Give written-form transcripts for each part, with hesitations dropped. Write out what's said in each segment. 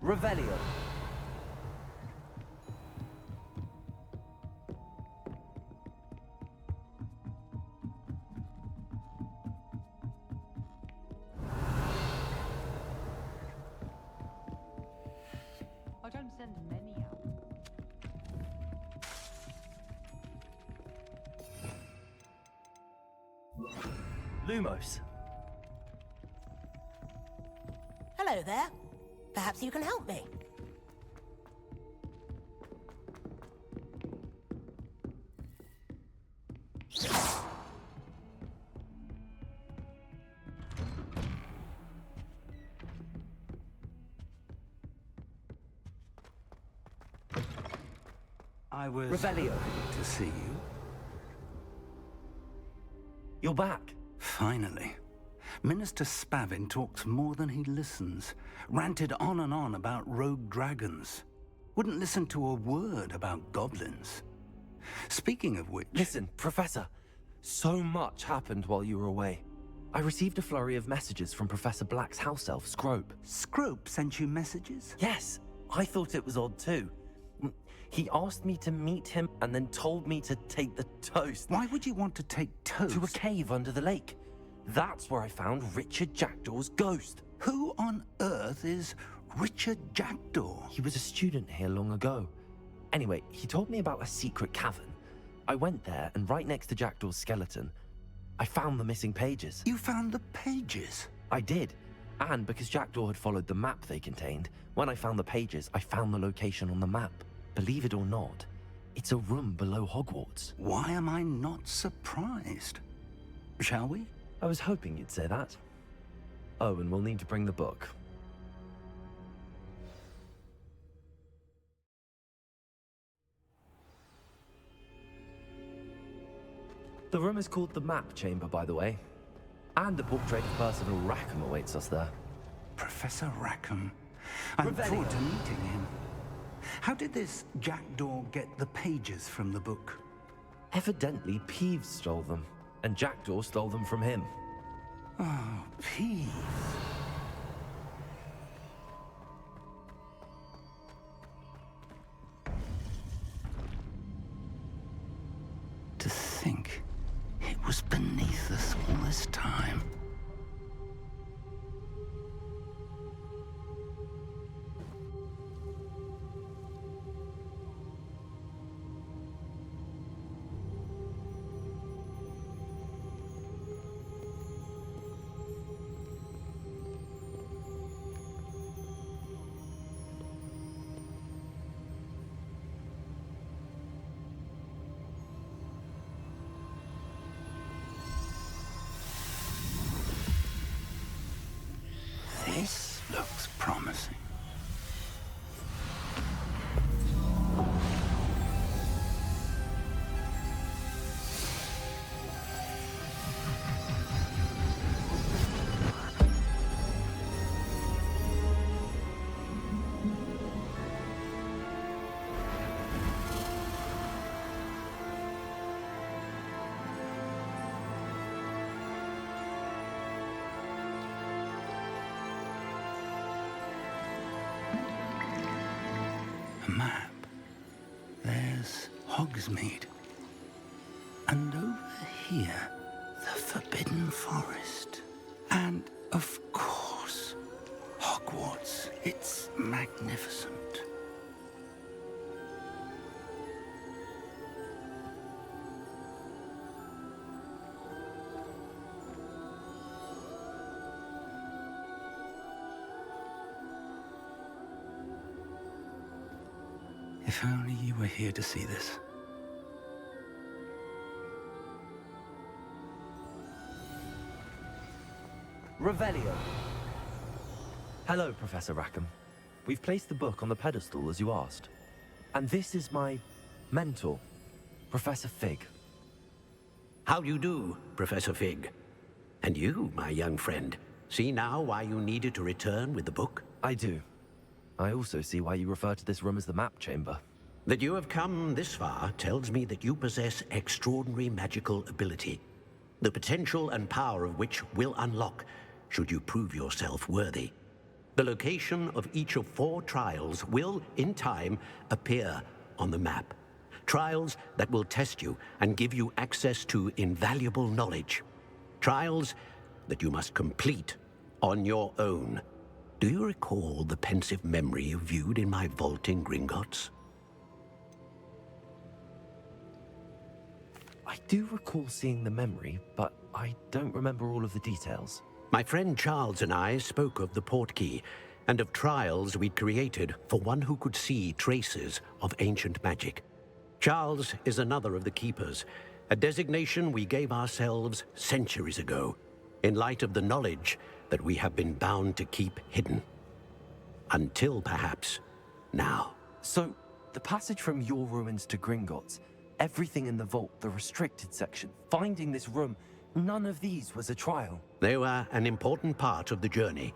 Revelio. I don't send many out. Lumos. Hello there. Perhaps you can help me. I was Revelio. to see you. You're back. Finally. Minister Spavin talks more than he listens. Ranted on and on about rogue dragons. Wouldn't listen to a word about goblins. Speaking of which... Listen, Professor. So much happened while you were away. I received a flurry of messages from Professor Black's house elf, Scrope. Scrope sent you messages? Yes, I thought it was odd too. He asked me to meet him and then told me to take the toast. Why would you want to take toast? To a cave under the lake. That's where I found Richard Jackdaw's ghost. Who on earth is Richard Jackdaw? He was a student here long ago. Anyway, he told me about a secret cavern. I went there, and right next to Jackdaw's skeleton, I found the missing pages. You found the pages? I did. And because Jackdaw had followed the map they contained, when I found the pages, I found the location on the map. Believe it or not, it's a room below Hogwarts. Why am I not surprised? Shall we? I was hoping you'd say that. Oh, and we'll need to bring the book. The room is called the Map Chamber, by the way. And a portrait of Percival Rackham awaits us there. Professor Rackham. I look forward to meeting him. How did this Jackdaw get the pages from the book? Evidently, Peeves stole them, and Jackdaw stole them from him. Oh, Peeves. To think it was beneath us all this time. This looks promising. Map. There's Hogsmeade. And over here, the Forbidden Forest. And, of course, Hogwarts. It's magnificent. If only you were here to see this. Revelio. Hello, Professor Rackham. We've placed the book on the pedestal as you asked. And this is my mentor, Professor Fig. How do you do, Professor Fig? And you, my young friend, see now why you needed to return with the book? I do. I also see why you refer to this room as the Map Chamber. That you have come this far tells me that you possess extraordinary magical ability, the potential and power of which will unlock should you prove yourself worthy. The location of each of 4 trials will, in time, appear on the map. Trials that will test you and give you access to invaluable knowledge. Trials that you must complete on your own. Do you recall the pensive memory you viewed in my vault in Gringotts? I do recall seeing the memory, but I don't remember all of the details. My friend Charles and I spoke of the portkey and of trials we'd created for one who could see traces of ancient magic. Charles is another of the keepers, a designation we gave ourselves centuries ago, in light of the knowledge that we have been bound to keep hidden. Until perhaps now. So, the passage from your ruins to Gringotts, everything in the vault, the restricted section, finding this room, none of these was a trial. They were an important part of the journey,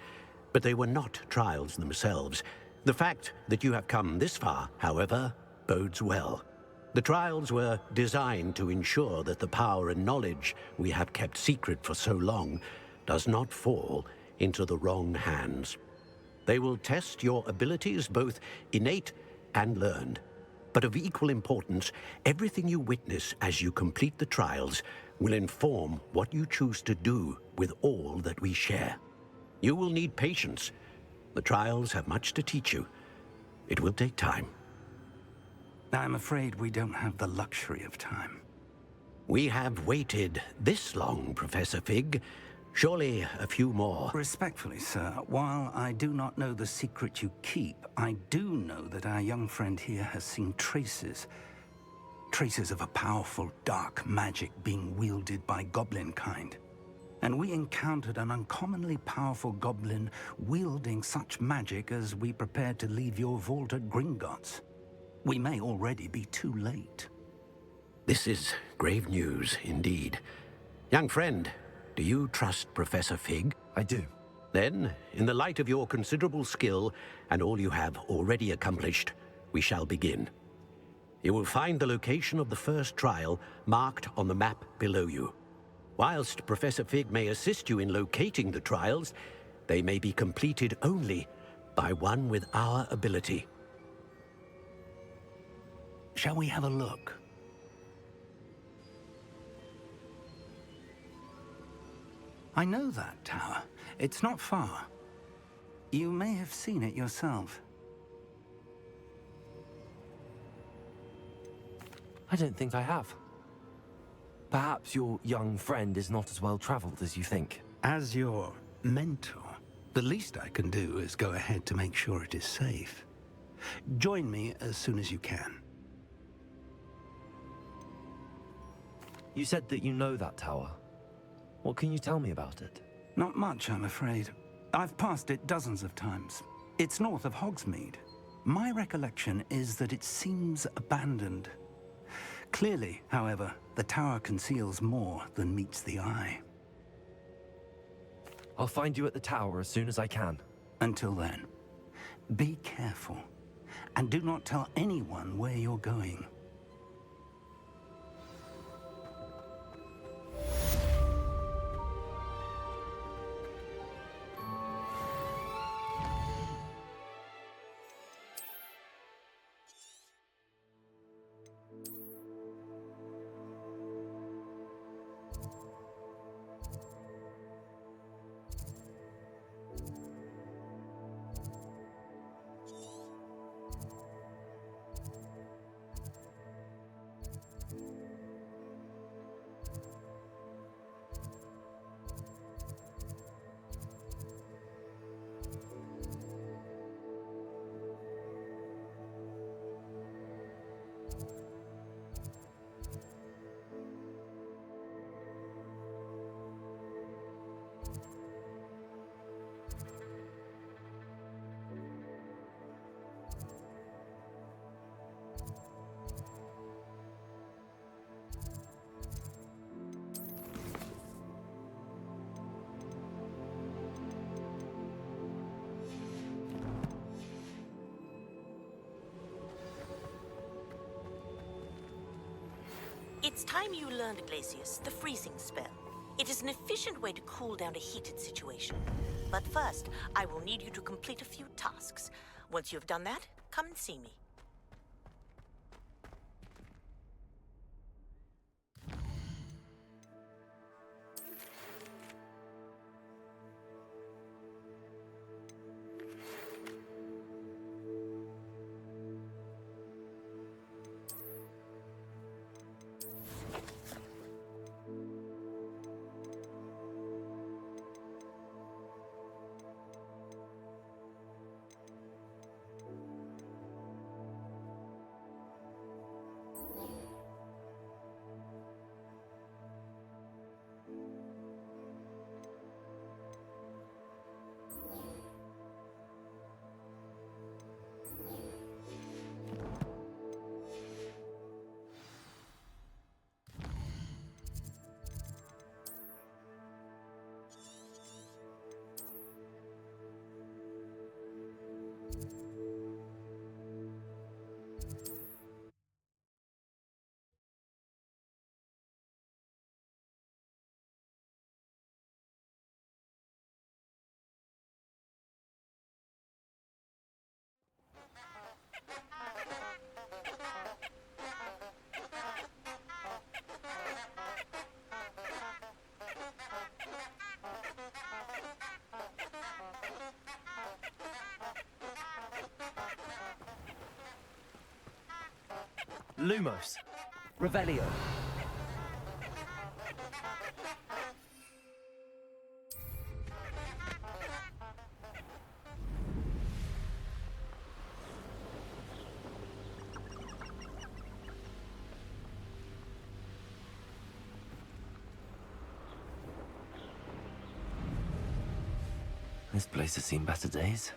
but they were not trials themselves. The fact that you have come this far, however, bodes well. The trials were designed to ensure that the power and knowledge we have kept secret for so long does not fall into the wrong hands. They will test your abilities, both innate and learned. But of equal importance, everything you witness as you complete the trials will inform what you choose to do with all that we share. You will need patience. The trials have much to teach you. It will take time. I'm afraid we don't have the luxury of time. We have waited this long, Professor Fig. Surely a few more. Respectfully, sir, while I do not know the secret you keep, I do know that our young friend here has seen traces of a powerful dark magic being wielded by goblin kind. And we encountered an uncommonly powerful goblin wielding such magic as we prepared to leave your vault at Gringotts. We may already be too late. This is grave news indeed. Young friend, do you trust Professor Fig? I do. Then, in the light of your considerable skill and all you have already accomplished, we shall begin. You will find the location of the first trial marked on the map below you. Whilst Professor Fig may assist you in locating the trials, they may be completed only by one with our ability. Shall we have a look? I know that tower. It's not far. You may have seen it yourself. I don't think I have. Perhaps your young friend is not as well traveled as you think. As your mentor, the least I can do is go ahead to make sure it is safe. Join me as soon as you can. You said that you know that tower. What can you tell me about it? Not much, I'm afraid. I've passed it dozens of times. It's north of Hogsmeade. My recollection is that it seems abandoned. Clearly, however, the tower conceals more than meets the eye. I'll find you at the tower as soon as I can. Until then, be careful, and do not tell anyone where you're going. It's time you learned, Glacius, the freezing spell. It is an efficient way to cool down a heated situation. But first, I will need you to complete a few tasks. Once you have done that, come and see me. Lumos. Revelio. This place has seen better days.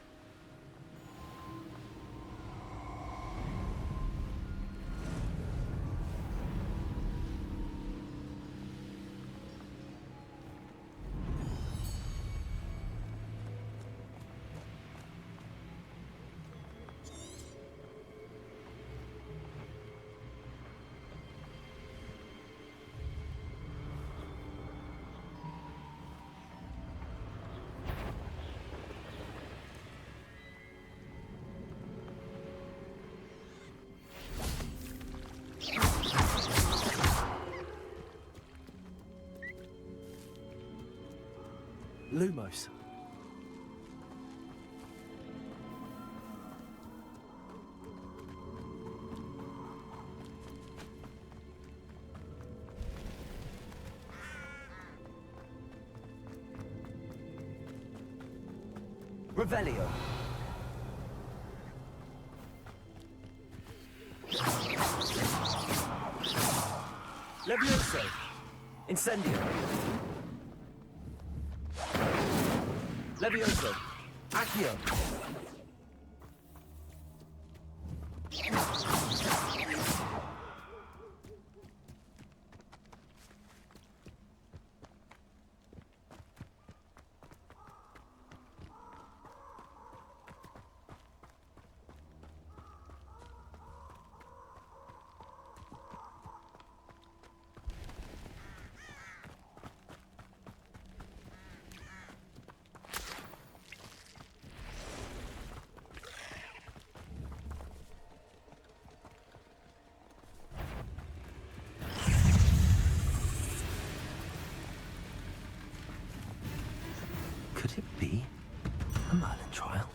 Lumos. Revelio. Levioso. Incendio. Levioso. Accio. Could it be a Merlin trial?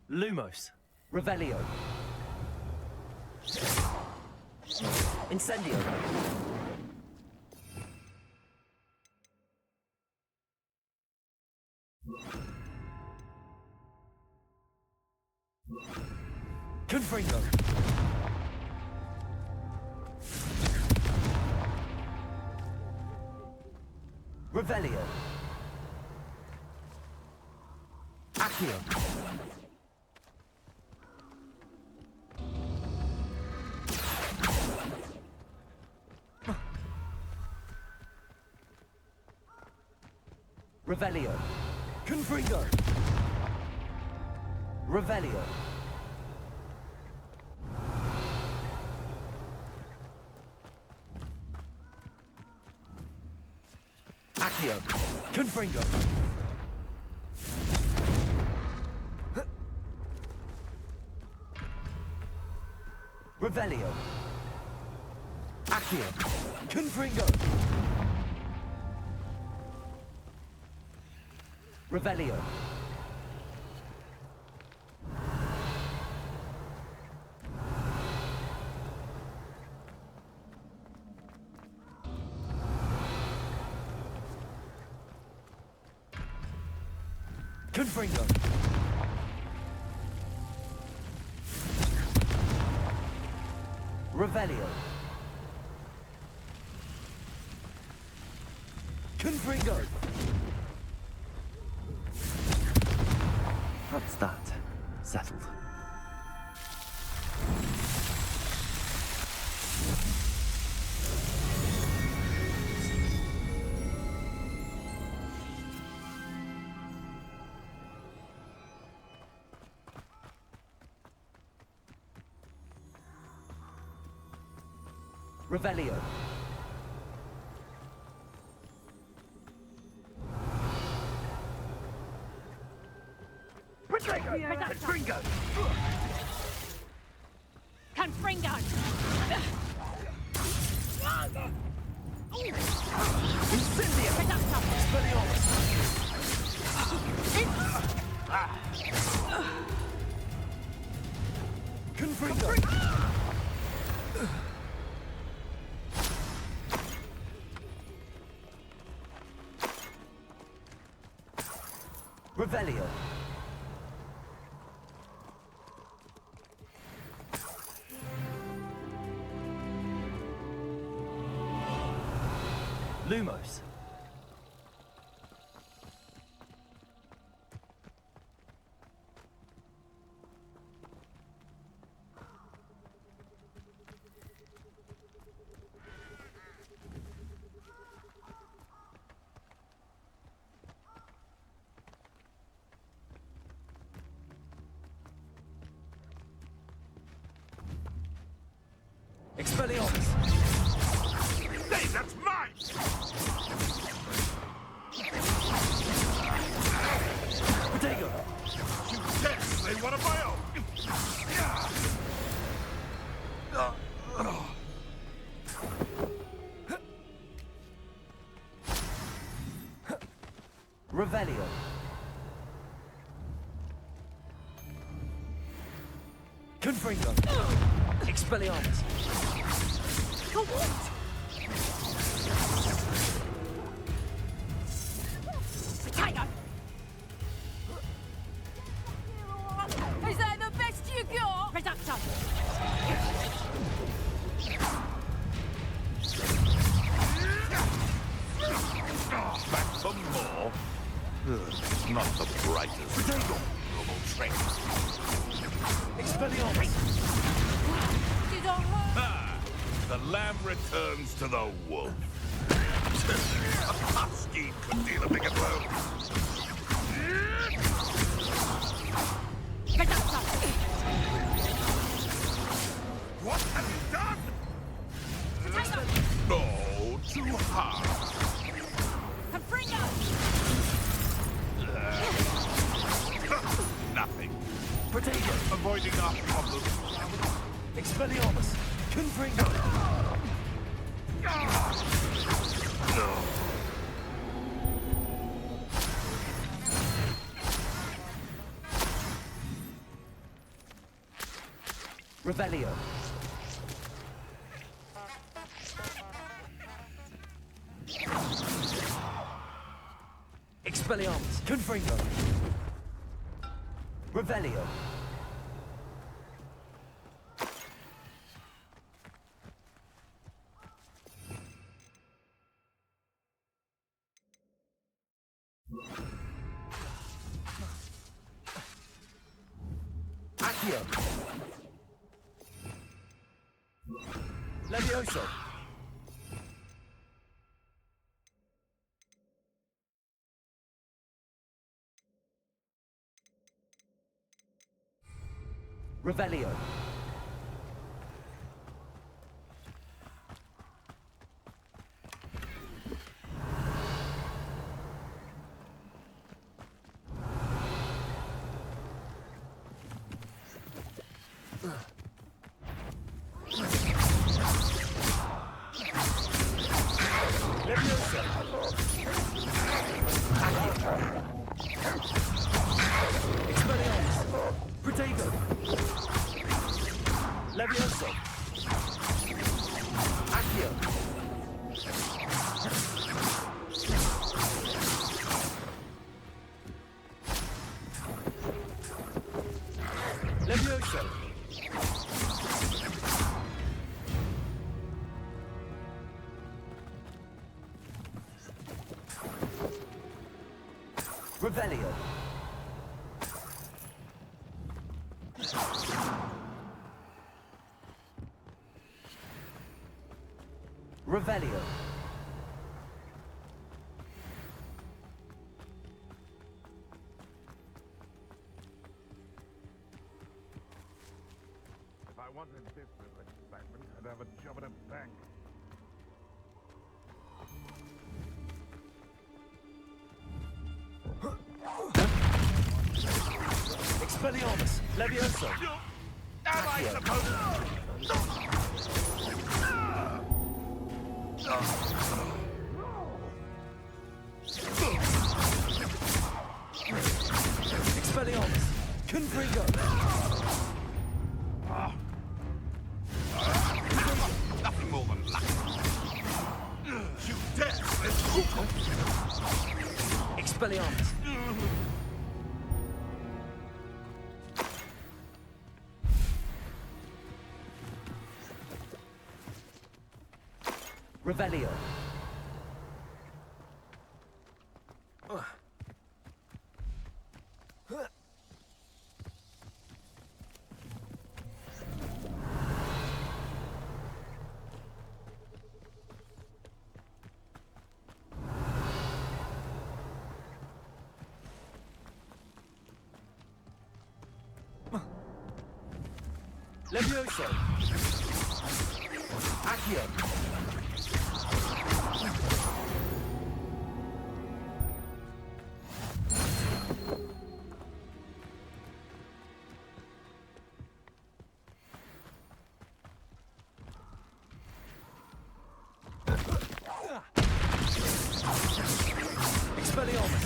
Lumos. Revelio. Incendio. Confringo. Revelio. Accio. Revelio. Confringo. Revelio. Accio. Confringo. Revelio. Accio. Confringo. Revelio. Confringo. Revelio. Confringo. That's that. Settled. Revelio. Confringo. Confringo! Incendio. Confringo. Revelio. Lumos. Expelliarmus! Hey, that's mine! Protego! You dare slay one of my own! Revelio. Confringo. Expelliarmus. Go on! Potato! Is that the best you got? Reducto! Back for more? Not the brightest noble trick. Expelliarmus. You don't hurt? Ah, the lamb returns to the wolf. A tough scheme could deal a bigger blow. Reducto! What have you done? Potato! No, too hard. Confringo! Nothing. Protego. Avoiding our problems. Expelliarmus. Confringo. No. Revelio. Expelliarmus. Confringo. Revelio. Accio. Levioso. Revelio. Leviosa. Expelliarmus. Protego. Leviosa. Accio. Leviosa. Revelio. Revelio. If I wanted business excitement, I'd have a job at a bank. Expelliarmus. Leviosa. Am I supposed? Expelliarmus. Confringo. Nothing more than luck. You dare! Expelliarmus. Revelio. Levioso. Accio. Expelliarmus.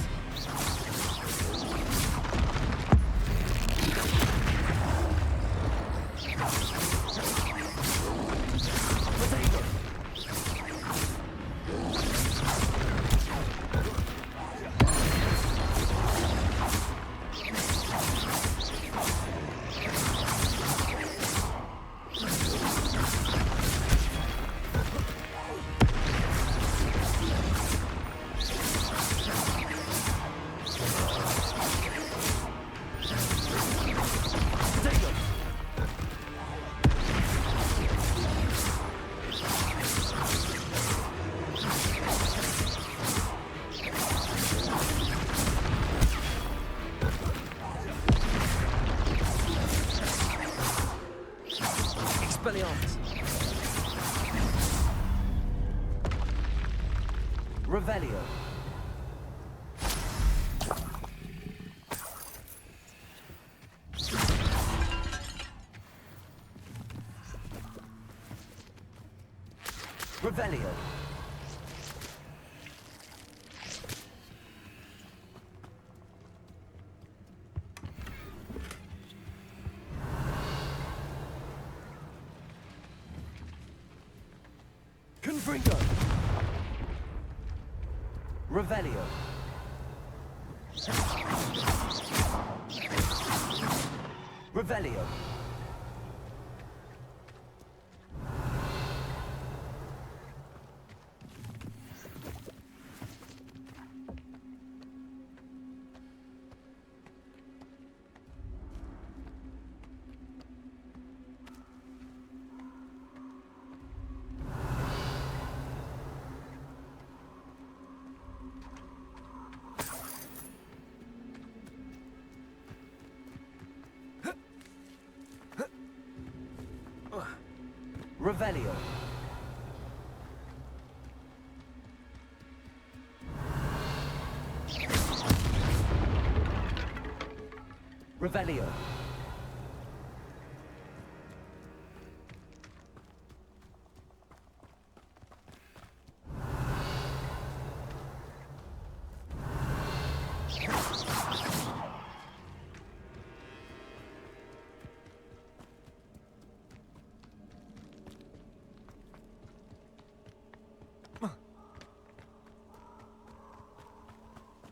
Expelliarmus. Revelio. Revelio. Confringo. Revelio. Revelio. Revelio. Revelio.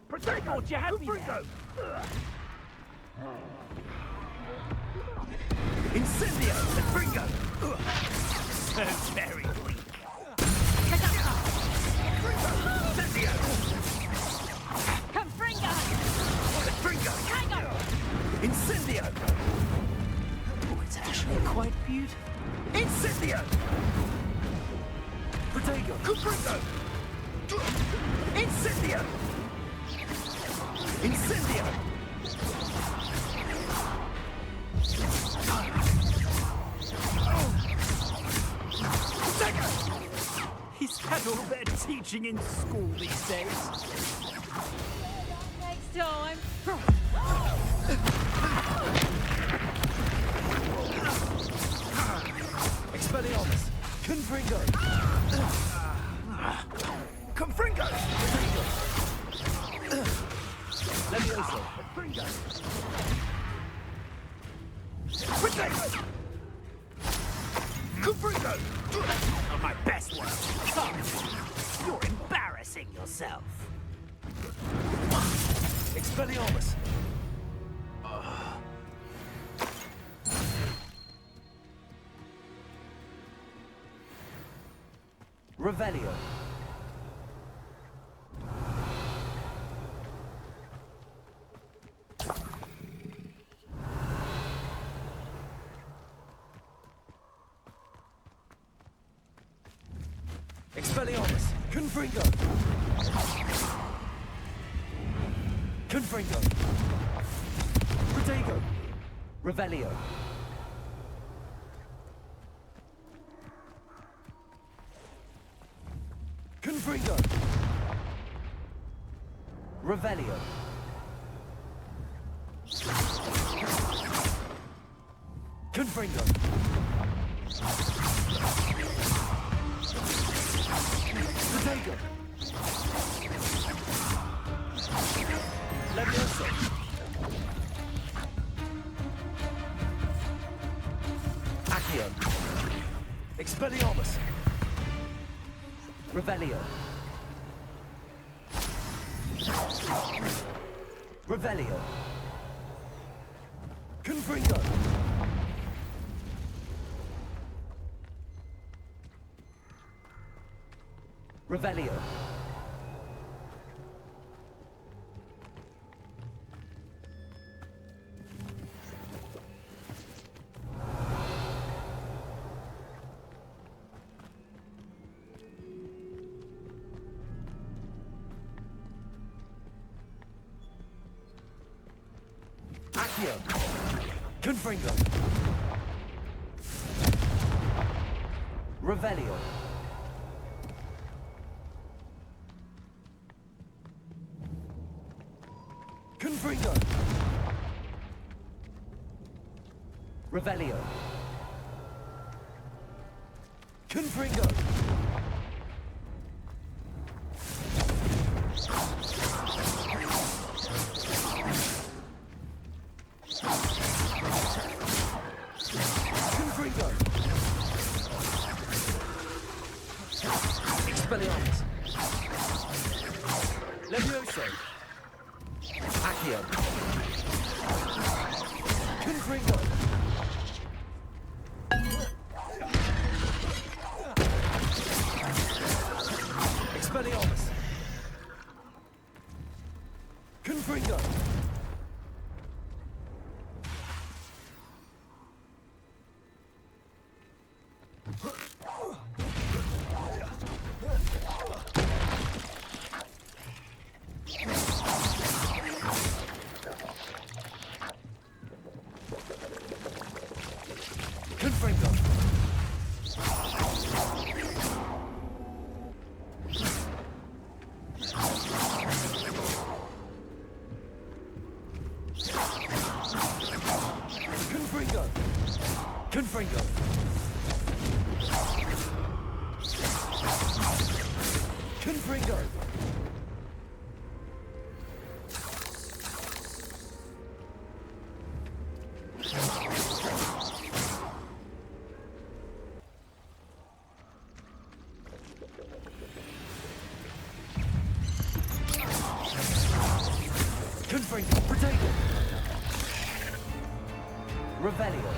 Percival, do you have me there? Incendio! Fringo! So very weak. Incendio! Confringo! Fringo! Tango! Incendio! Oh, it's actually quite beautiful. Incendio! Protego! Confringo! Incendio! Incendio! He's had all their teaching in school these days. Next time. Expelliarmus! Confringo! Confringo! Levioso! Confringo! Protego! Confringo! On my best work. Oh, you're embarrassing yourself. Expelliarmus! Revelio. Expelliarmus! Confringo! Confringo! Protego! Revelio. Confringo! Revelio. Confringo! Protego! Levioso! Accio! Expelliarmus! Revelio. Revelio. Confringo. Revelio. Accio. Confringo. Revelio. Confringo. Revelio. Confringo. Confringo. Expelliarmus. Levioso. Accio. Confringo. Expelliarmus. Confringo. Confringo. Confringo. Confringo. Confringo. Potato. Revelio.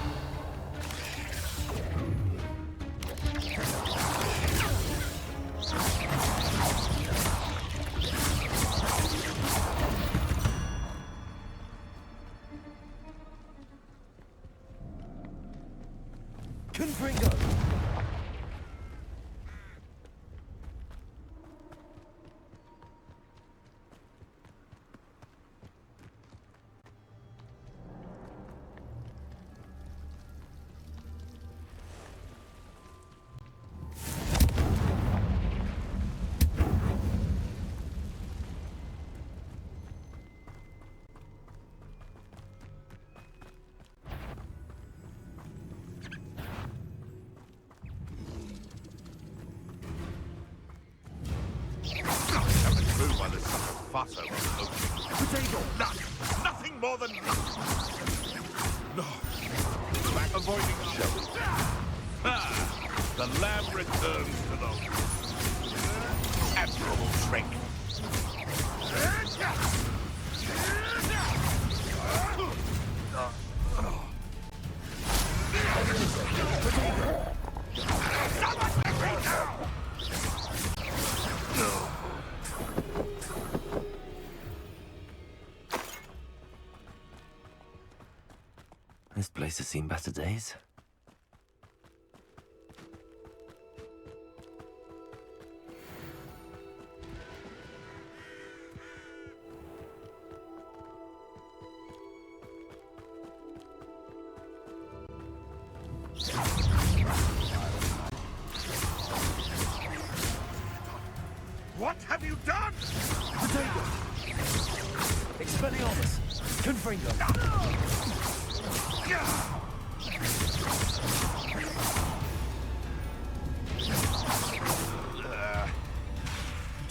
Confringo. By the son of fuss over smoking. Potato. Nothing more than nothing. No. Back avoiding show. The lamb returns to the admirable trick. This place has seen better days. What have you done? Potato. Expelliarmus. Confringo.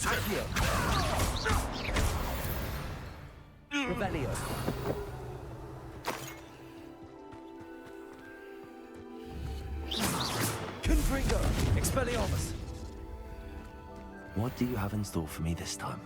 Accio. Revelio. Confringo. Expelliarmus. What do you have in store for me this time?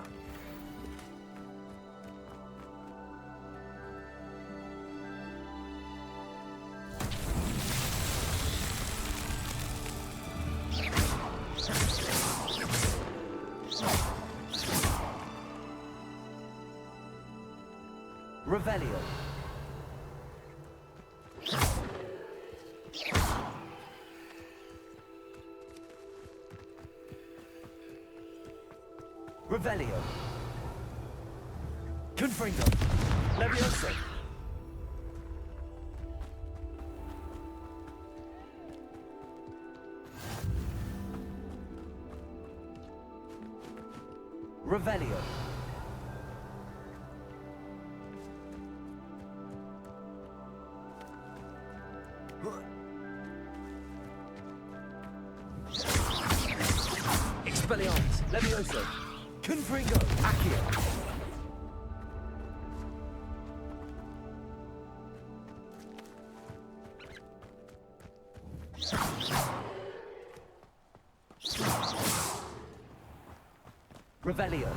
Revelio. Revelio. Confringo. Levioso. Revelio. Expelliarmus. Levioso. Confringo. Accio. Revelio.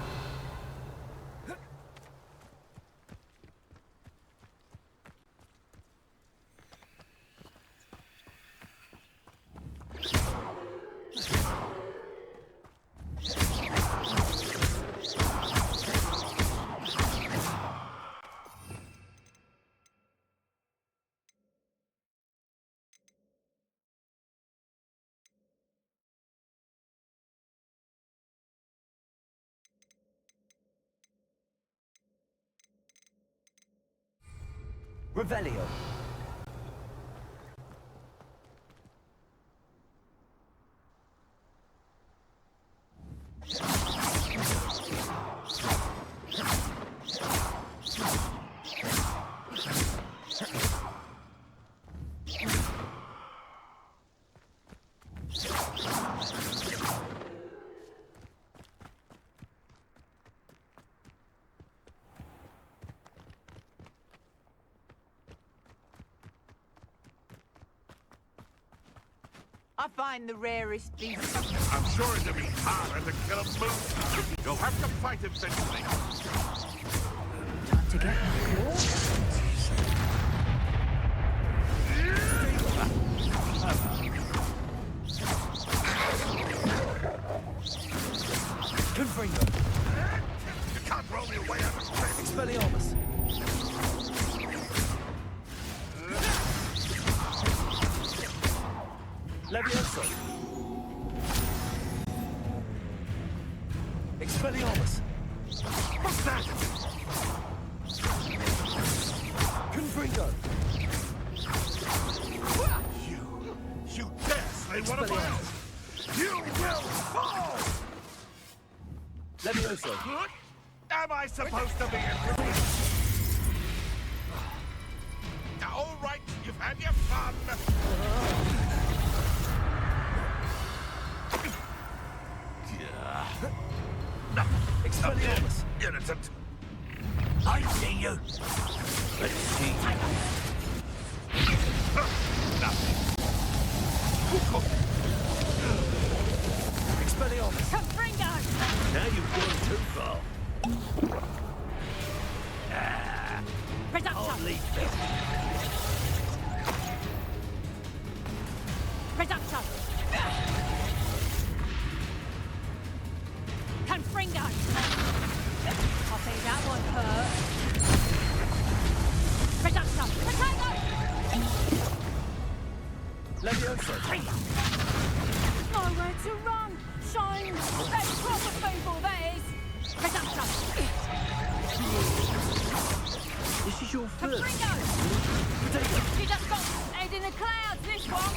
Revelio. I find the rarest beast. I'm sure it'll be harder to kill a moose. You'll have to fight eventually. Time to get my Confringo. You can't roll me away out of space. Expelliarmus. Levioso. Expelliarmus. What's that? Confringo. You dare slay one of mine? You will fall! Levioso. What? Am I supposed to be in? All right, you've had your fun. Expelliarmus. Innocent. I see you. Let's see. Nothing. Expelliarmus. Confringo! Now you've gone too far. Reduction! Hardly fit. Reduction! Confringo! I think that one hurt. Reduction! Potato! Levioso. Nowhere to run! Shine! That's proper people, that is! Reduction! This is your first. Confringo! You just got head in the clouds, this one!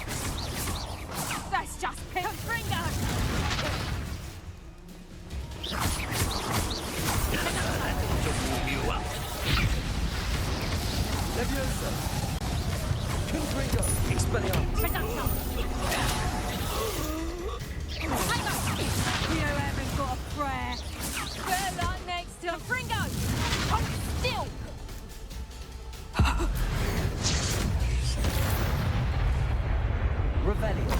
That's just Confringo! To warm you up. Levioso. Confringo. Expelliarmus. Reduction! You haven't got a prayer. Good luck next to Confringo! Hold still! Revelio.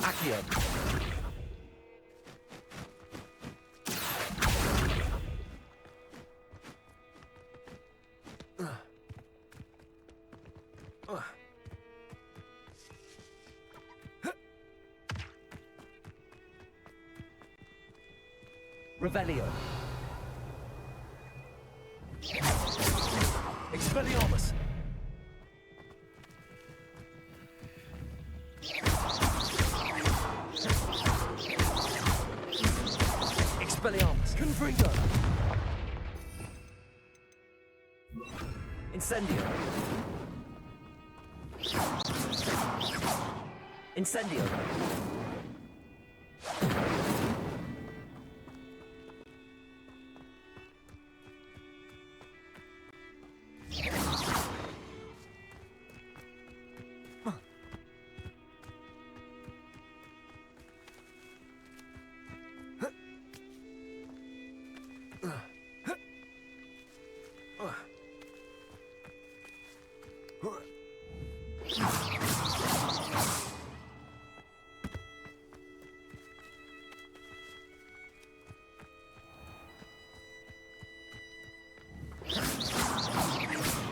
Accio. Revelio. Expelliarmus. Expelliarmus. Confringo. Incendio. Incendio.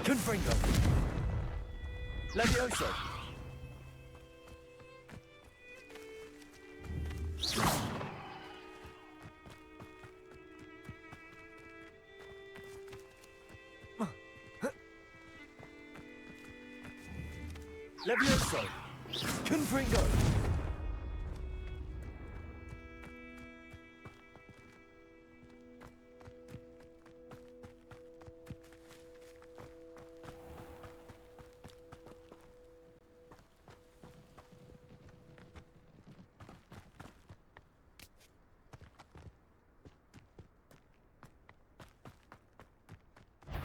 Confringo. Levioso. Levioso. Confringo.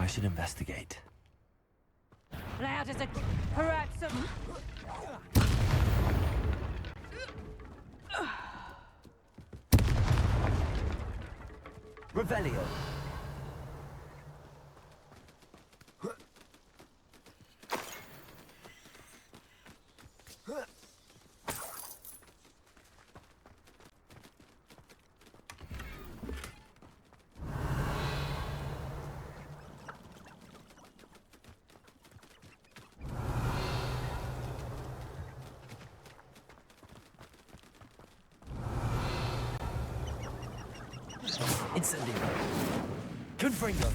I should investigate. Loud as a perhaps some. Revelio. Incendio. Confringo.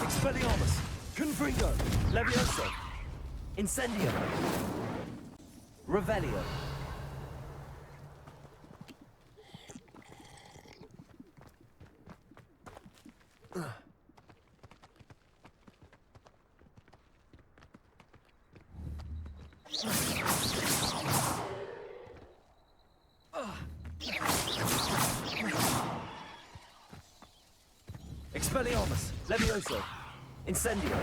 Expelliarmus. Confringo. Levioso. Incendio. Revelio. Expelliarmus. Levioso. Incendio.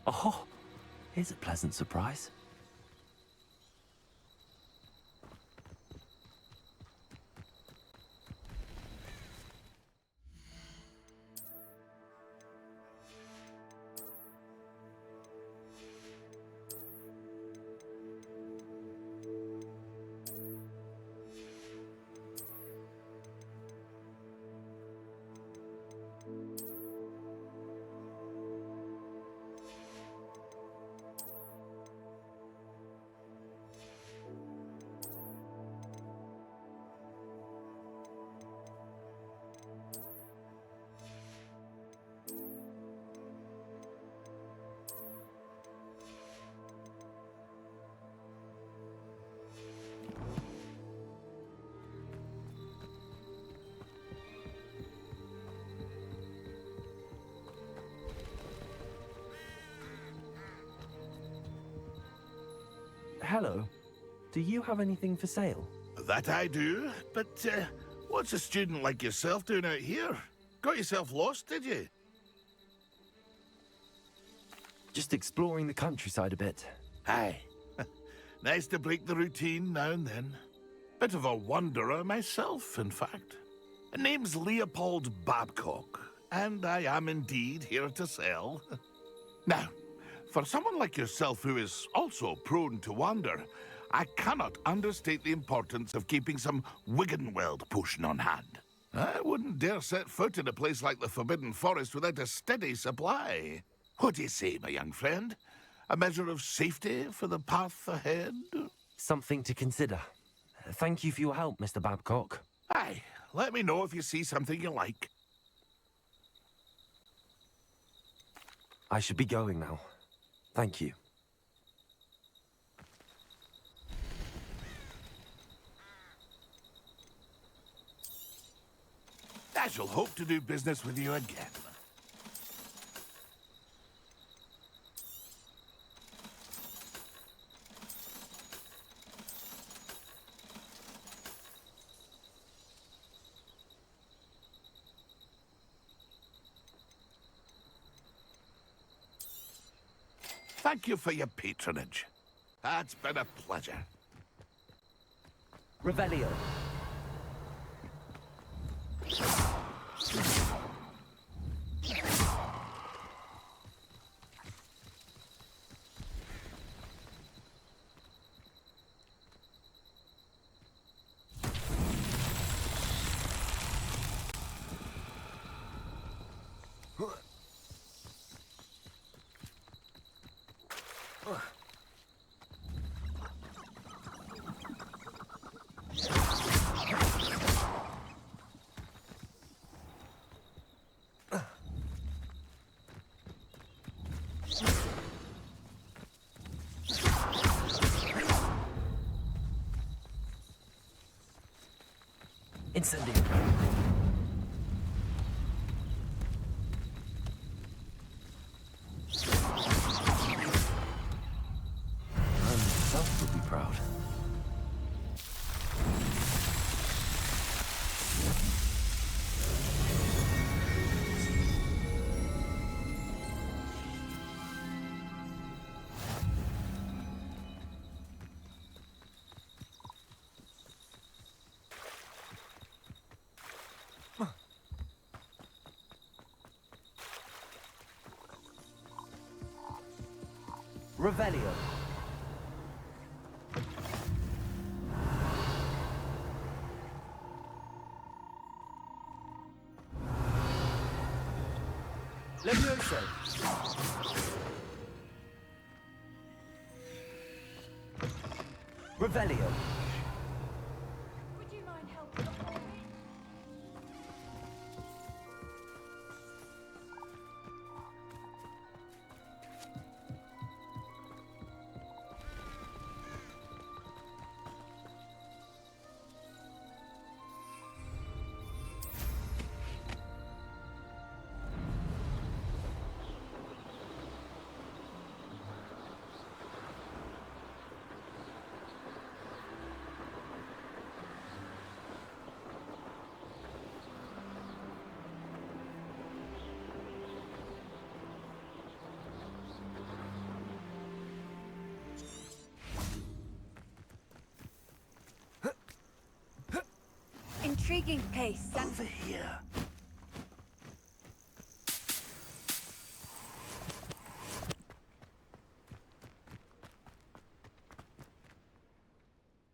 Oh, here's a pleasant surprise. Hello. Do you have anything for sale? That I do, but what's a student like yourself doing out here? Got yourself lost, did you? Just exploring the countryside a bit. Aye. Nice to break the routine now and then. Bit of a wanderer myself, in fact. Name's Leopold Babcock, and I am indeed here to sell. Now, for someone like yourself who is also prone to wander, I cannot understate the importance of keeping some Wiggenweld potion on hand. I wouldn't dare set foot in a place like the Forbidden Forest without a steady supply. What do you say, my young friend? A measure of safety for the path ahead? Something to consider. Thank you for your help, Mr. Babcock. Aye, let me know if you see something you like. I should be going now. Thank you. I shall hope to do business with you again. Thank you for your patronage. It's been a pleasure. Revelio. Incendio. And Self would be proud. Revelio. Levioso. Revelio. Would you mind helping us? Intriguing case. Over here.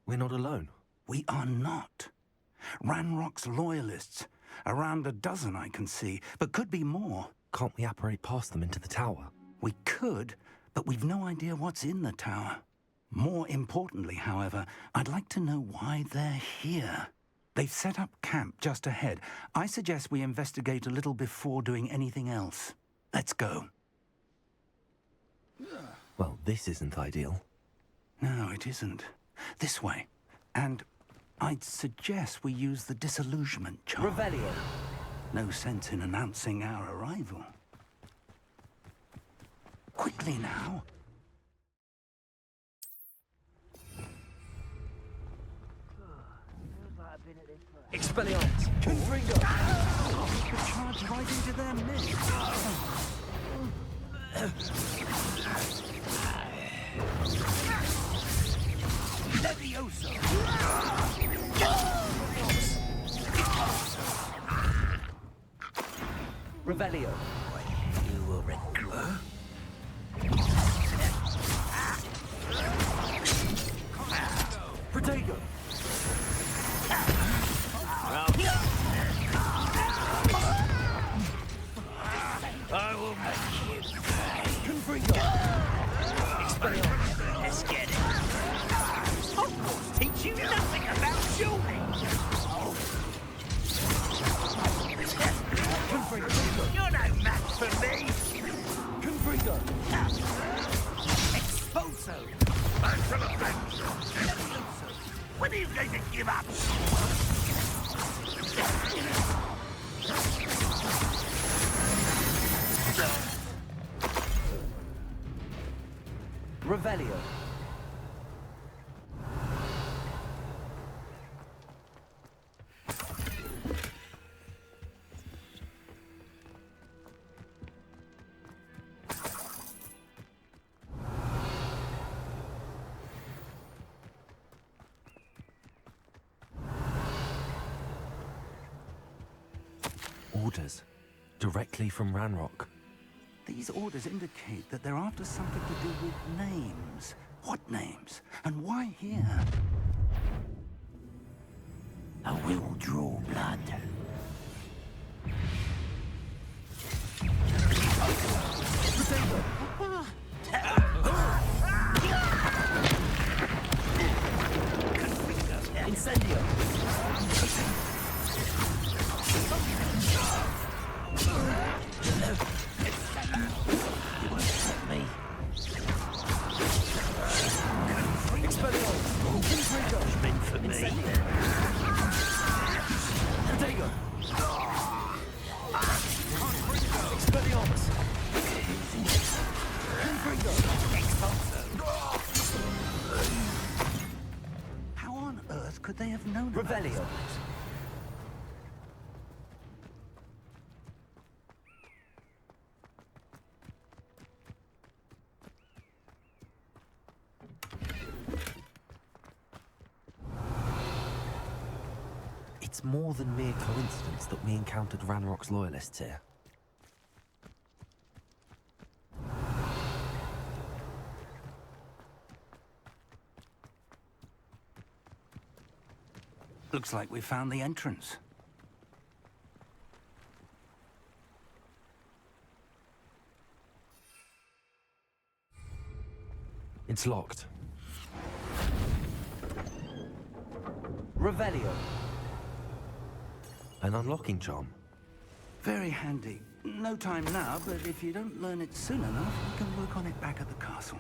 We're not alone. We are not. Ranrock's loyalists. Around a dozen I can see, but could be more. Can't we apparate past them into the tower? We could, but we've no idea what's in the tower. More importantly, however, I'd like to know why they're here. They've set up camp just ahead. I suggest we investigate a little before doing anything else. Let's go. Well, this isn't ideal. No, it isn't. This way. And I'd suggest we use the disillusionment charm. Revelio. No sense in announcing our arrival. Quickly now. Expelliarmus. Confringo. Could charge right into their midst. Levioso! Revelio. You will regret. Protego. I will make you pay. Confringo. Expelliarmus. Let's get it. Hogwarts teach you nothing about shooting. Confringo. You're no match for me. Confringo. Expulso. Back to the bench. When are you going to give up? Revelio. Orders. Directly from Ranrock. These orders indicate that they're after something to do with names. What names? And why here? I will draw blood. Incendio. Me. Expelliarmus. Meant for me. they have known about this Revelio. place? It's more than mere coincidence that we encountered Ranrock's loyalists here. Looks like we found the entrance. It's locked. Revelio. An unlocking charm. Very handy. No time now, but if you don't learn it soon enough, you can work on it back at the castle.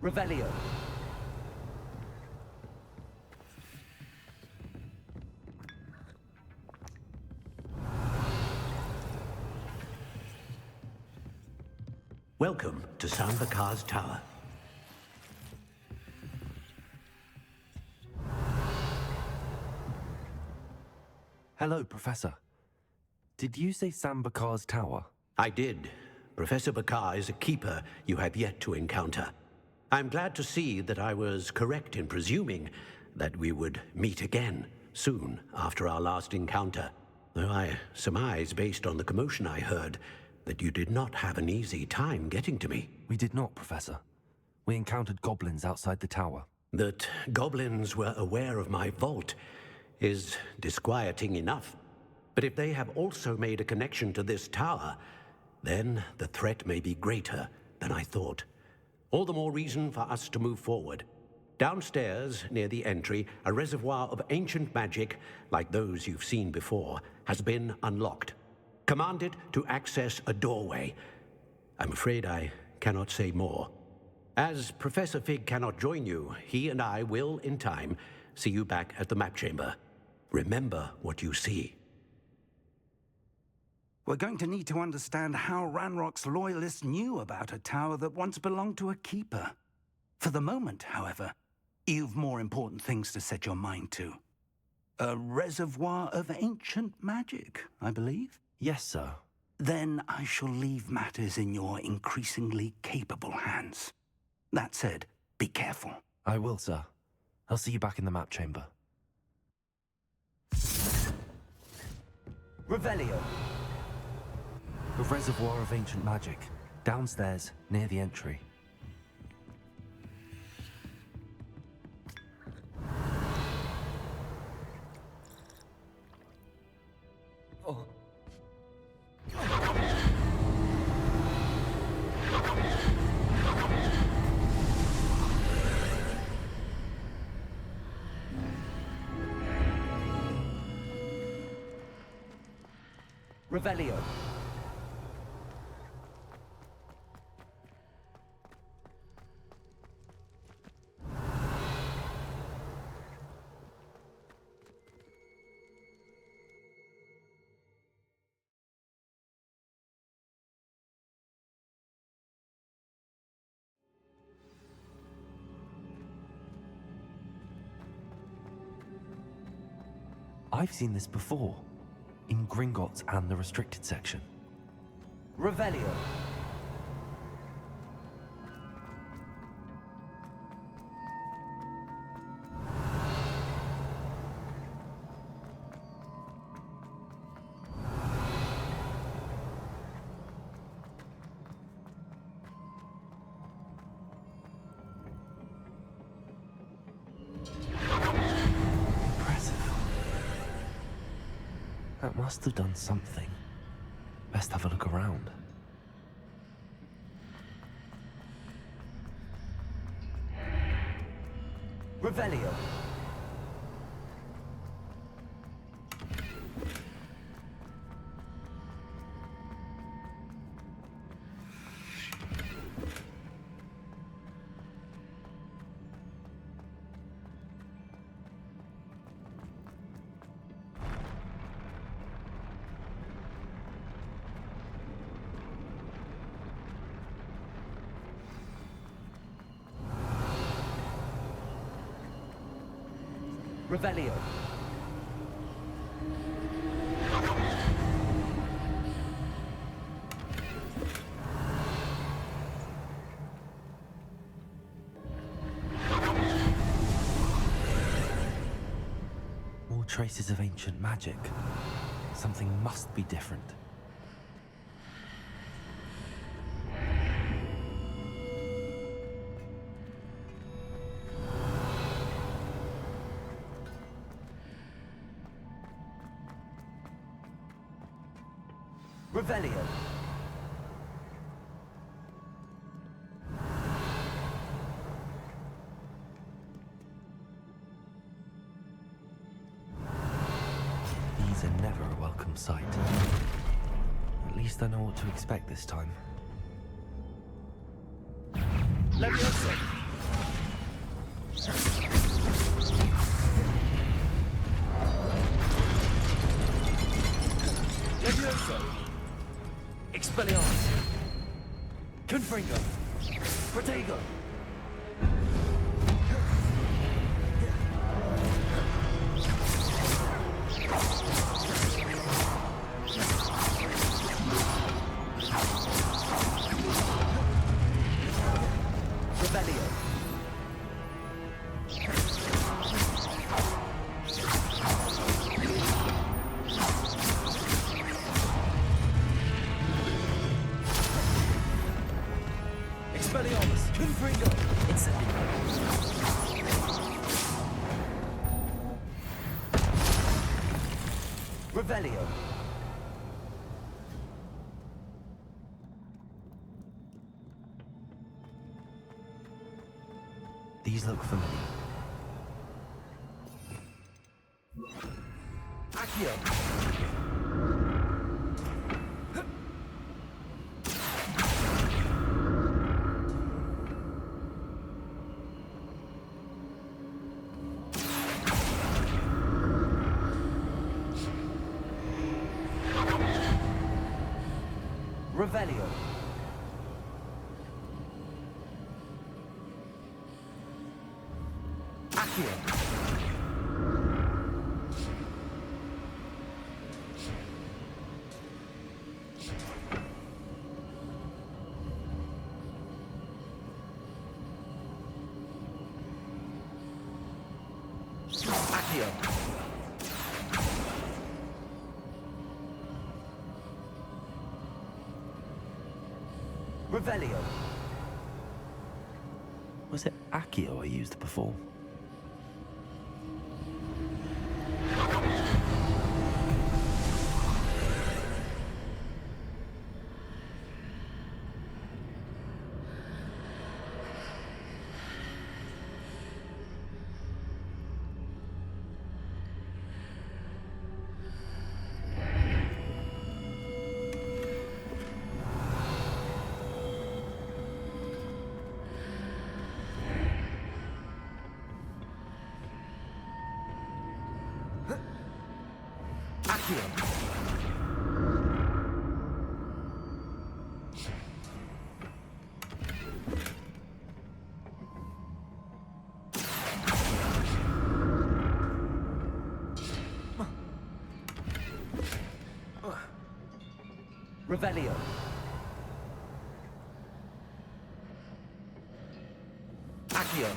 Revelio. Welcome to Sambakar's Tower. Hello, Professor. Did you say Sambakar's tower? I did. Professor Bakar is a keeper you have yet to encounter. I'm glad to see that I was correct in presuming that we would meet again soon after our last encounter, though I surmise, based on the commotion I heard, that you did not have an easy time getting to me. We did not, Professor. We encountered goblins outside the tower. That goblins were aware of my vault is disquieting enough. But if they have also made a connection to this tower, then the threat may be greater than I thought. All the more reason for us to move forward. Downstairs, near the entry, a reservoir of ancient magic, like those you've seen before, has been unlocked. Command it to access a doorway. I'm afraid I cannot say more. As Professor Fig cannot join you, he and I will, in time, see you back at the map chamber. Remember what you see. We're going to need to understand how Ranrock's loyalists knew about a tower that once belonged to a keeper. For the moment, however, you've more important things to set your mind to. A reservoir of ancient magic, I believe? Yes, sir. Then I shall leave matters in your increasingly capable hands. That said, be careful. I will, sir. I'll see you back in the map chamber. Revelio. A reservoir of ancient magic, downstairs, near the entry. Oh. Revelio. I've seen this before, in Gringotts and the restricted section. Revelio. That must have done something. Best have a look around. Revelio. Revelio. More traces of ancient magic. Something must be different. Revelio. These are never a welcome sight. At least I know what to expect this time. Leviosa. Leviosa. Expelliarmus! Confringo! Protego! Revelio! Expelliarmus! Confringo! Revelio! These look familiar. Accio! Revelio. Accio. Accio. Revelio. Was it Accio I used before? Accio. Revelio. Accio.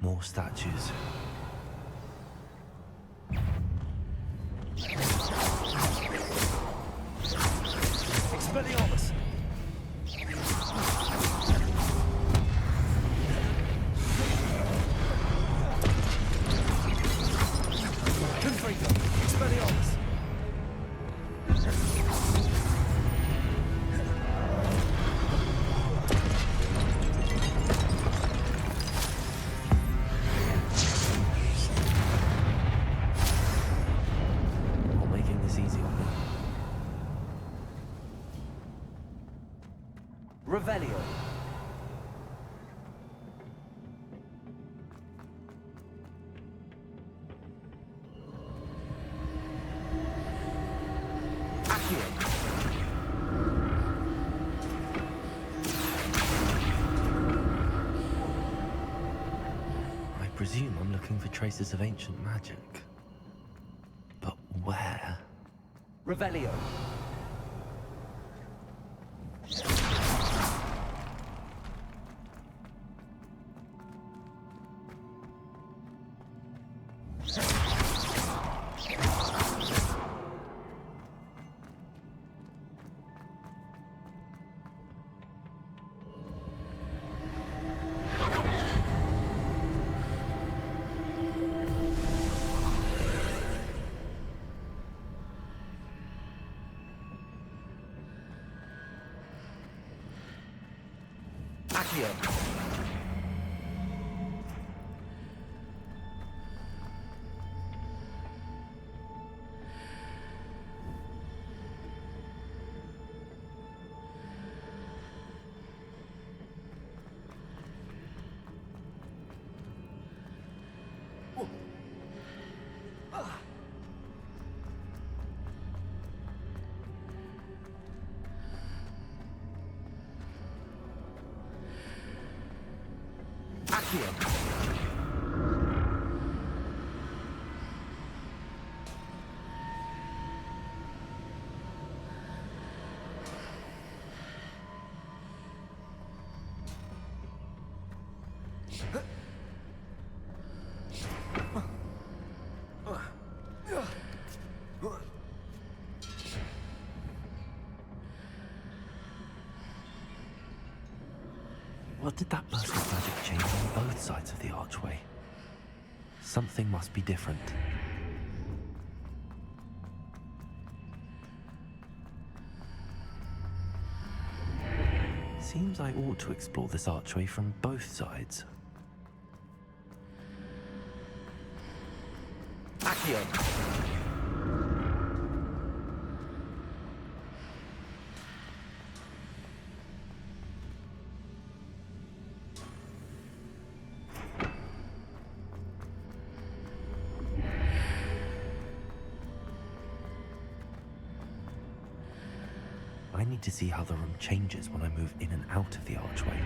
More statues. Expelliarmus! Confringo! Expelliarmus! Not making this easy on me. Revelio. Accio. I presume I'm looking for traces of ancient magic. But where? Revelio. Accio. Accio. What did that burst of magic change on both sides of the archway? Something must be different. Seems I ought to explore this archway from both sides. Accio! I need to see how the room changes when I move in and out of the archway.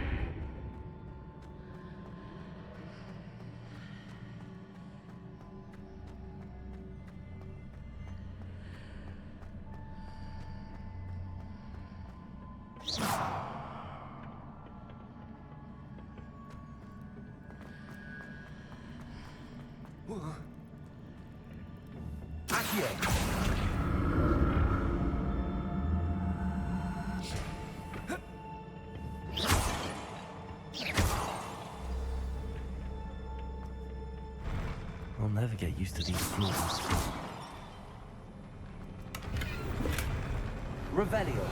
Accio! I'll never get used to these floors. Revelio.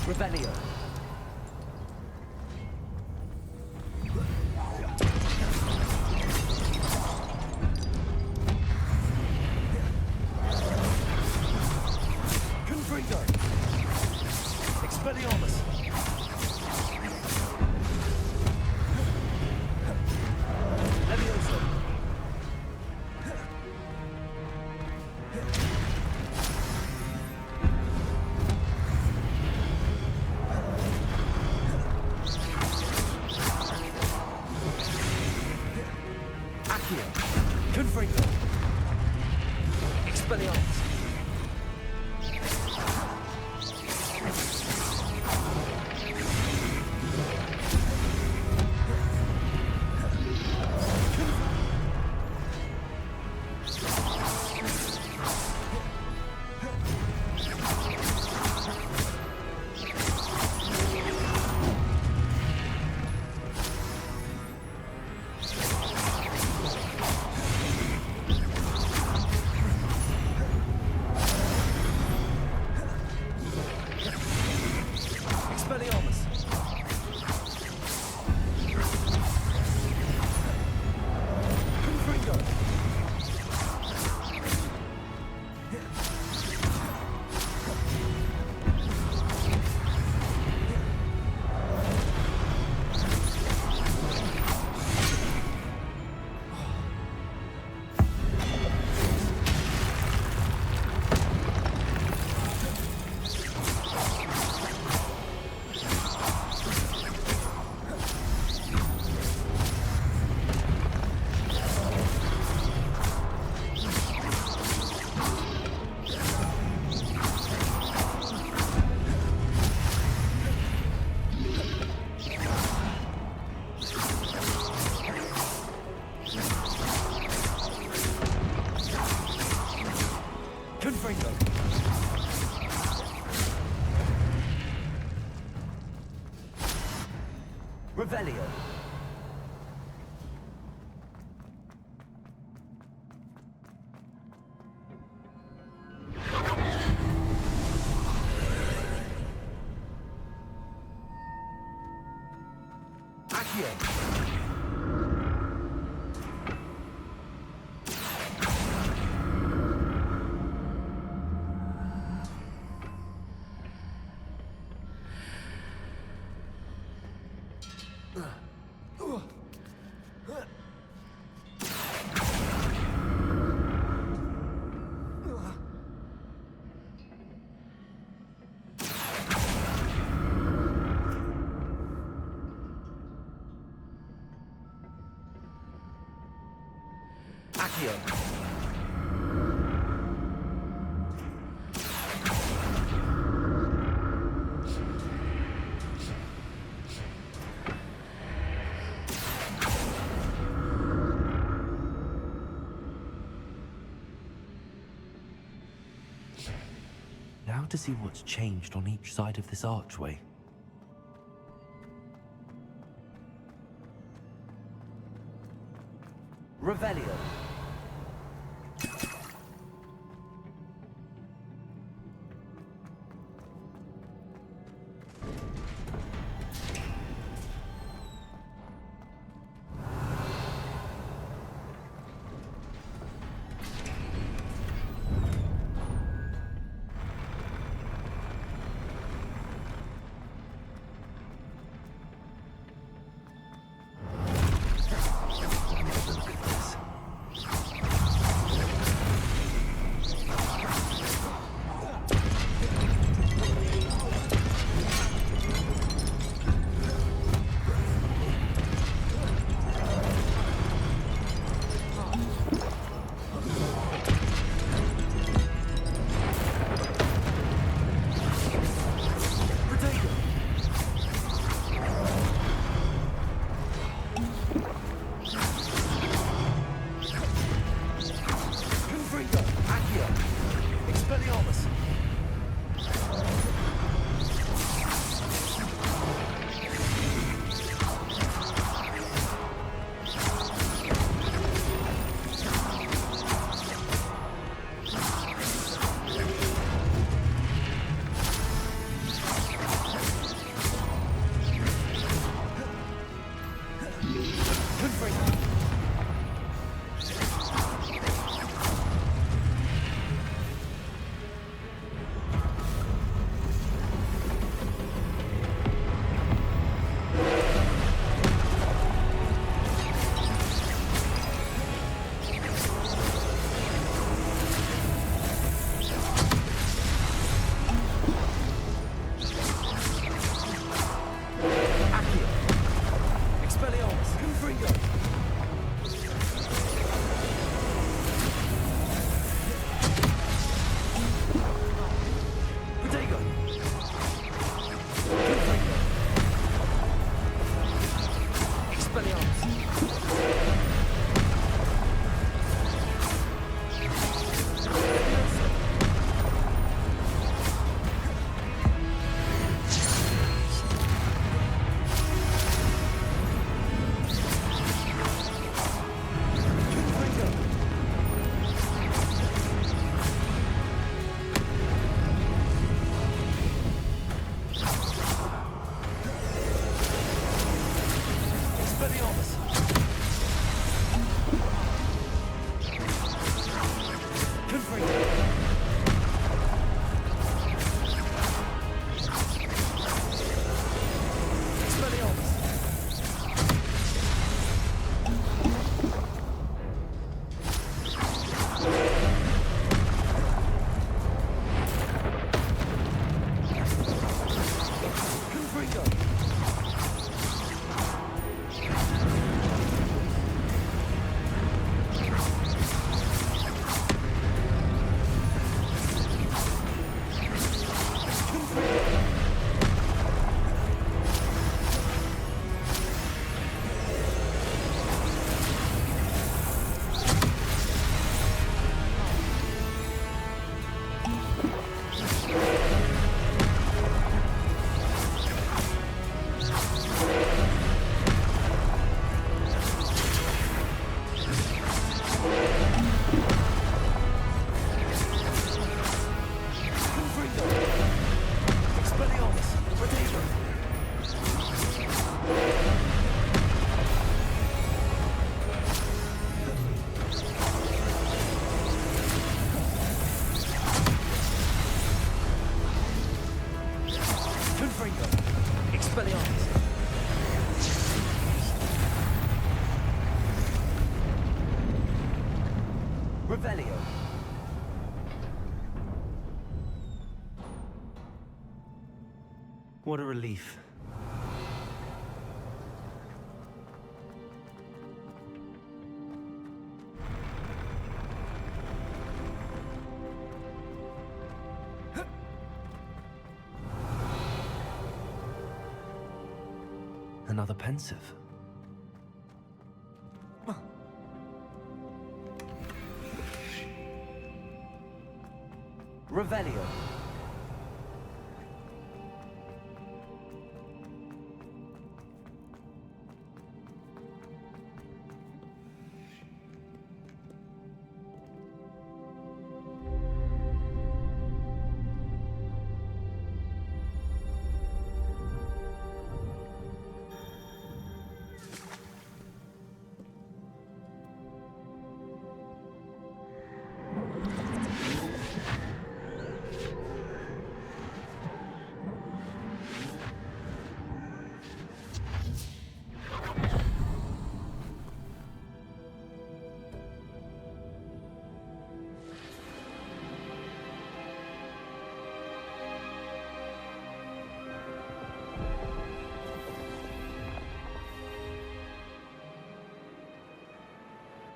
Revelio. Confringo. Expelliarmus. Levioso. Accio. Confringo. Expelliarmus. Expelliarmus. Confringo. Confringo. Revelio. Accio. Accio. Now to see what's changed on each side of this archway. Revelio. What a relief. Another pensive. Revelio.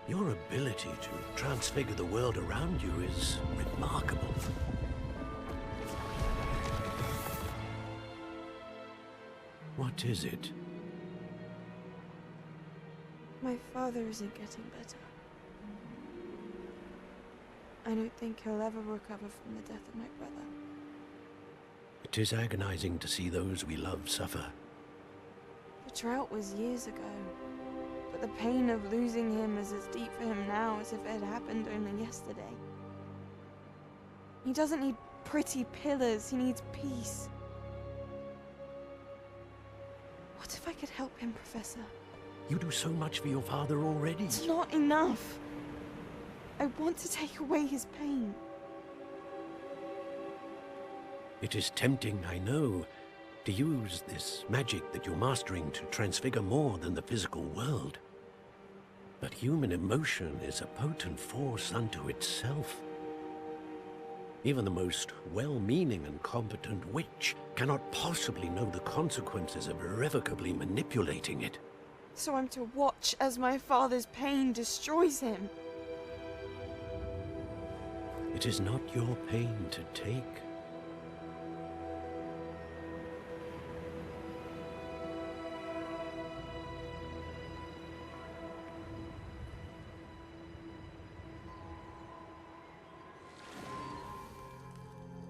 Your ability to transfigure the world around you is remarkable. What is it? My father isn't getting better. I don't think he'll ever recover from the death of my brother. It is agonizing to see those we love suffer. The drought was years ago, but the pain of losing him is as deep for him now as if it had happened only yesterday. He doesn't need pretty pillars, he needs peace. What if I could help him, Professor? You do so much for your father already. It's not enough. I want to take away his pain. It is tempting, I know, to use this magic that you're mastering to transfigure more than the physical world. But human emotion is a potent force unto itself. Even the most well-meaning and competent witch cannot possibly know the consequences of irrevocably manipulating it. So I'm to watch as my father's pain destroys him. It is not your pain to take.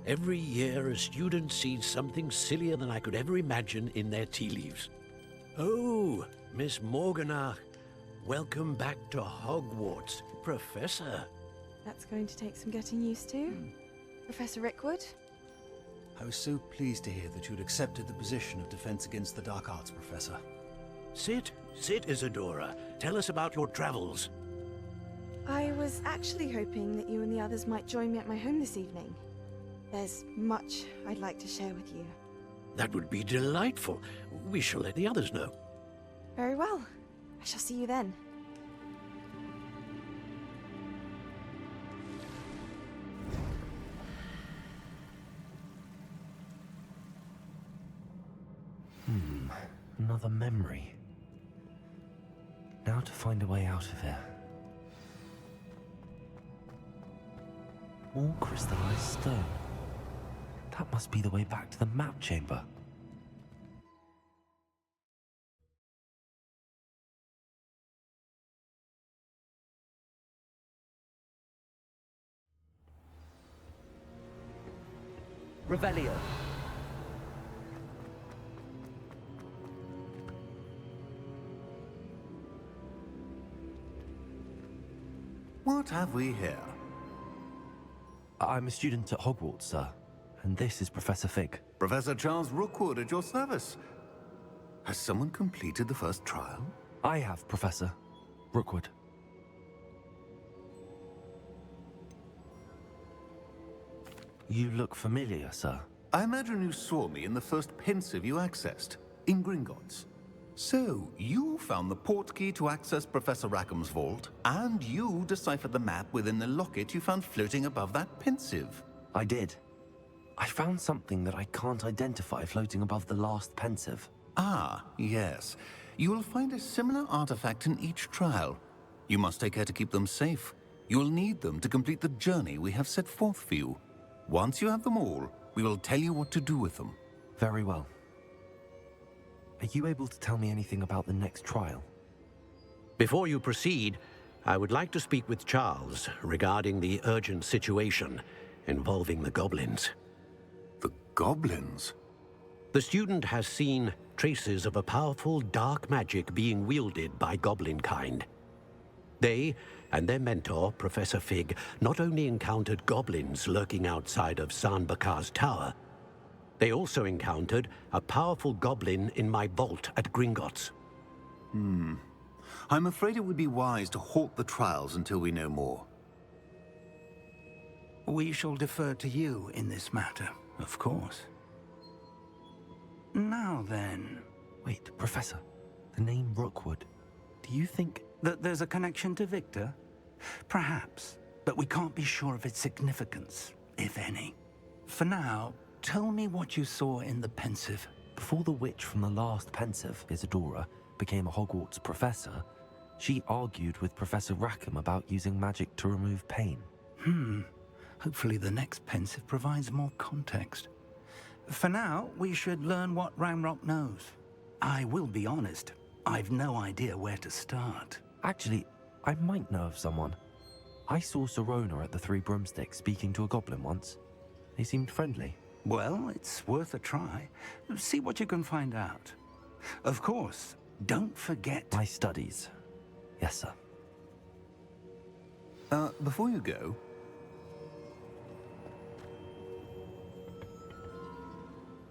Every year, a student sees something sillier than I could ever imagine in their tea leaves. Oh, Miss Morganach, welcome back to Hogwarts, Professor. That's going to take some getting used to. Professor Rickwood? I was so pleased to hear that you'd accepted the position of Defense Against the Dark Arts, Professor. Sit, Isadora. Tell us about your travels. I was actually hoping that you and the others might join me at my home this evening. There's much I'd like to share with you. That would be delightful. We shall let the others know. Very well. I shall see you then. Another memory. Now to find a way out of here. More crystallized stone. That must be the way back to the map chamber. Revelio. What have we here? I'm a student at Hogwarts, sir. And this is Professor Fig. Professor Charles Rookwood at your service. Has someone completed the first trial? I have, Professor Rookwood. You look familiar, sir. I imagine you saw me in the first pensive you accessed, in Gringotts. So, you found the portkey to access Professor Rackham's vault, and you deciphered the map within the locket you found floating above that pensive. I did. I found something that I can't identify floating above the last pensive. Ah, yes. You will find a similar artifact in each trial. You must take care to keep them safe. You will need them to complete the journey we have set forth for you. Once you have them all, we will tell you what to do with them. Very well. Are you able to tell me anything about the next trial? Before you proceed, I would like to speak with Charles regarding the urgent situation involving the goblins. The goblins? The student has seen traces of a powerful dark magic being wielded by goblin kind. They and their mentor, Professor Fig, not only encountered goblins lurking outside of Sanbakar's tower, they also encountered a powerful goblin in my vault at Gringotts. I'm afraid it would be wise to halt the trials until we know more. We shall defer to you in this matter, of course. Now then... Wait, Professor. The name Rookwood. Do you think... that there's a connection to Victor? Perhaps, but we can't be sure of its significance, if any. For now, tell me what you saw in the pensive. Before the witch from the last pensive, Isadora, became a Hogwarts professor, she argued with Professor Rackham about using magic to remove pain. Hopefully the next pensive provides more context. For now, we should learn what Ranrock knows. I will be honest, I've no idea where to start. Actually, I might know of someone. I saw Sirona at the Three Broomsticks speaking to a goblin once. They seemed friendly. Well, it's worth a try. See what you can find out. Of course, don't forget... My studies. Yes, sir. Before you go...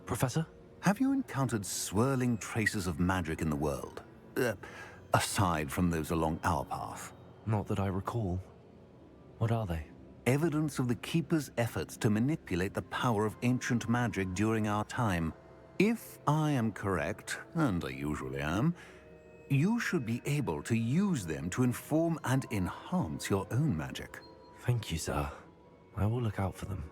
Professor? Have you encountered swirling traces of magic in the world? Aside from those along our path? Not that I recall. What are they? Evidence of the Keeper's efforts to manipulate the power of ancient magic during our time. If I am correct, and I usually am, you should be able to use them to inform and enhance your own magic. Thank you, sir. I will look out for them.